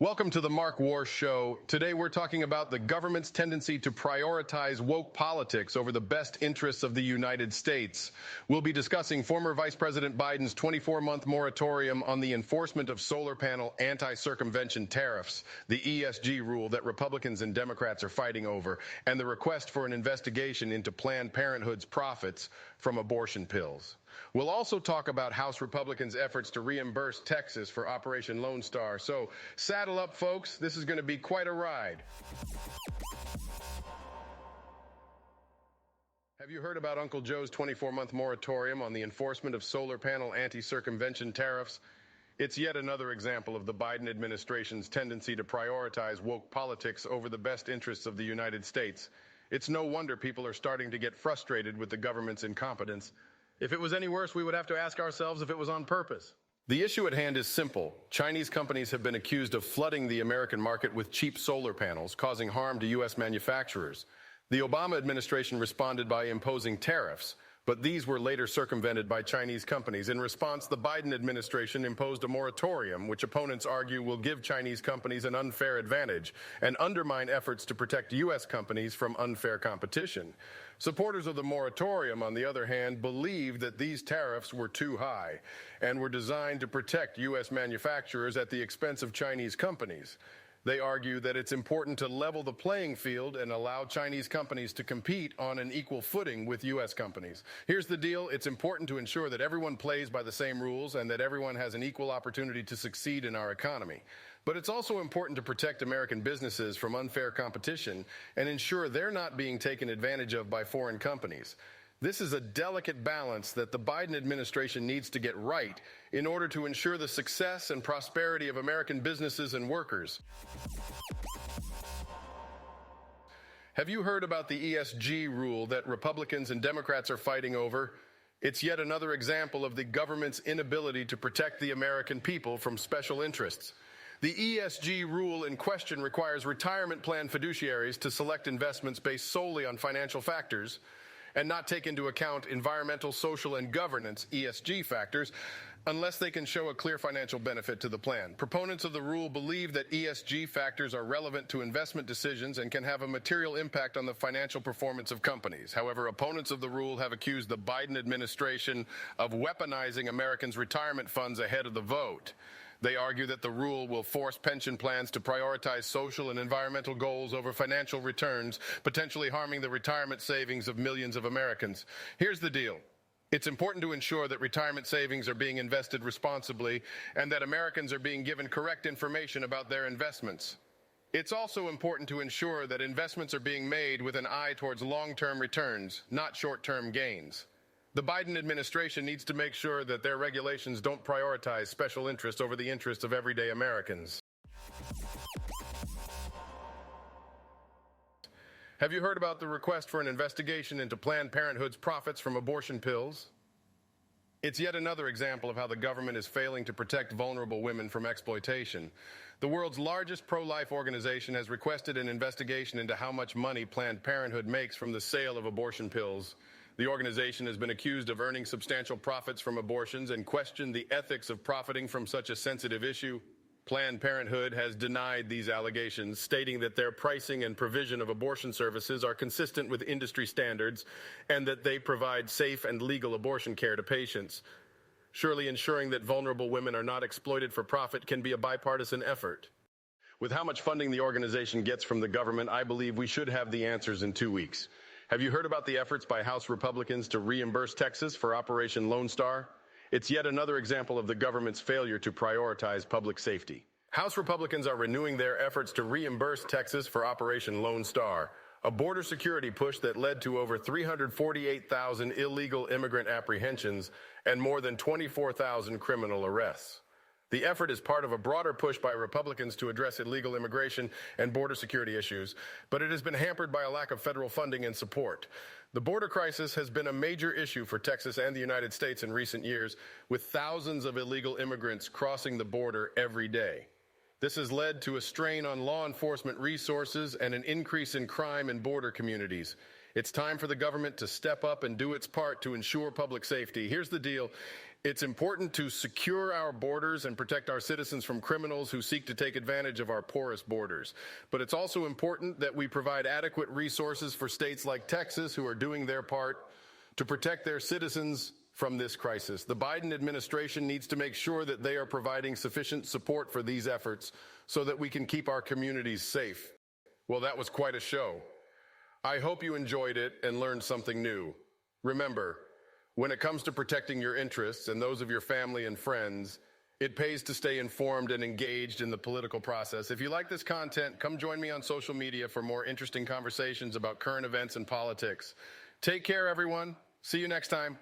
Welcome to the Mark Warsh Show. Today we're talking about the government's tendency to prioritize woke politics over the best interests of the United States. We'll be discussing former Vice President Biden's 24-month moratorium on the enforcement of solar panel anti-circumvention tariffs, the ESG rule that Republicans and Democrats are fighting over, and the request for an investigation into Planned Parenthood's profits from abortion pills. We'll also talk about House Republicans' efforts to reimburse Texas for Operation Lone Star. So saddle up, folks. This is going to be quite a ride. Have you heard about Uncle Joe's 24-month moratorium on the enforcement of solar panel anti-circumvention tariffs? It's yet another example of the Biden administration's tendency to prioritize woke politics over the best interests of the United States. It's no wonder people are starting to get frustrated with the government's incompetence. If it was any worse, we would have to ask ourselves if it was on purpose. The issue at hand is simple. Chinese companies have been accused of flooding the American market with cheap solar panels, causing harm to U.S. manufacturers. The Obama administration responded by imposing tariffs, but these were later circumvented by Chinese companies. In response, the Biden administration imposed a moratorium, which opponents argue will give Chinese companies an unfair advantage and undermine efforts to protect U.S. companies from unfair competition. Supporters of the moratorium, on the other hand, believe that these tariffs were too high and were designed to protect U.S. manufacturers at the expense of Chinese companies. They argue that it's important to level the playing field and allow Chinese companies to compete on an equal footing with U.S. companies. Here's the deal. It's important to ensure that everyone plays by the same rules and that everyone has an equal opportunity to succeed in our economy. But it's also important to protect American businesses from unfair competition and ensure they're not being taken advantage of by foreign companies. This is a delicate balance that the Biden administration needs to get right in order to ensure the success and prosperity of American businesses and workers. Have you heard about the ESG rule that Republicans and Democrats are fighting over? It's yet another example of the government's inability to protect the American people from special interests. The ESG rule in question requires retirement plan fiduciaries to select investments based solely on financial factors and not take into account environmental, social, and governance, ESG factors, unless they can show a clear financial benefit to the plan. Proponents of the rule believe that ESG factors are relevant to investment decisions and can have a material impact on the financial performance of companies. However, opponents of the rule have accused the Biden administration of weaponizing Americans' retirement funds ahead of the vote. They argue that the rule will force pension plans to prioritize social and environmental goals over financial returns, potentially harming the retirement savings of millions of Americans. Here's the deal. It's important to ensure that retirement savings are being invested responsibly and that Americans are being given correct information about their investments. It's also important to ensure that investments are being made with an eye towards long-term returns, not short-term gains. The Biden administration needs to make sure that their regulations don't prioritize special interests over the interests of everyday Americans. Have you heard about the request for an investigation into Planned Parenthood's profits from abortion pills? It's yet another example of how the government is failing to protect vulnerable women from exploitation. The world's largest pro-life organization has requested an investigation into how much money Planned Parenthood makes from the sale of abortion pills. The organization has been accused of earning substantial profits from abortions and questioned the ethics of profiting from such a sensitive issue. Planned Parenthood has denied these allegations, stating that their pricing and provision of abortion services are consistent with industry standards and that they provide safe and legal abortion care to patients. Surely ensuring that vulnerable women are not exploited for profit can be a bipartisan effort. With how much funding the organization gets from the government, I believe we should have the answers in 2 weeks. Have you heard about the efforts by House Republicans to reimburse Texas for Operation Lone Star? It's yet another example of the government's failure to prioritize public safety. House Republicans are renewing their efforts to reimburse Texas for Operation Lone Star, a border security push that led to over 348,000 illegal immigrant apprehensions and more than 24,000 criminal arrests. The effort is part of a broader push by Republicans to address illegal immigration and border security issues, but it has been hampered by a lack of federal funding and support. The border crisis has been a major issue for Texas and the United States in recent years, with thousands of illegal immigrants crossing the border every day. This has led to a strain on law enforcement resources and an increase in crime in border communities. It's time for the government to step up and do its part to ensure public safety. Here's the deal. It's important to secure our borders and protect our citizens from criminals who seek to take advantage of our porous borders. But it's also important that we provide adequate resources for states like Texas, who are doing their part to protect their citizens from this crisis. The Biden administration needs to make sure that they are providing sufficient support for these efforts so that we can keep our communities safe. Well, that was quite a show. I hope you enjoyed it and learned something new. Remember, when it comes to protecting your interests and those of your family and friends, it pays to stay informed and engaged in the political process. If you like this content, come join me on social media for more interesting conversations about current events and politics. Take care, everyone. See you next time.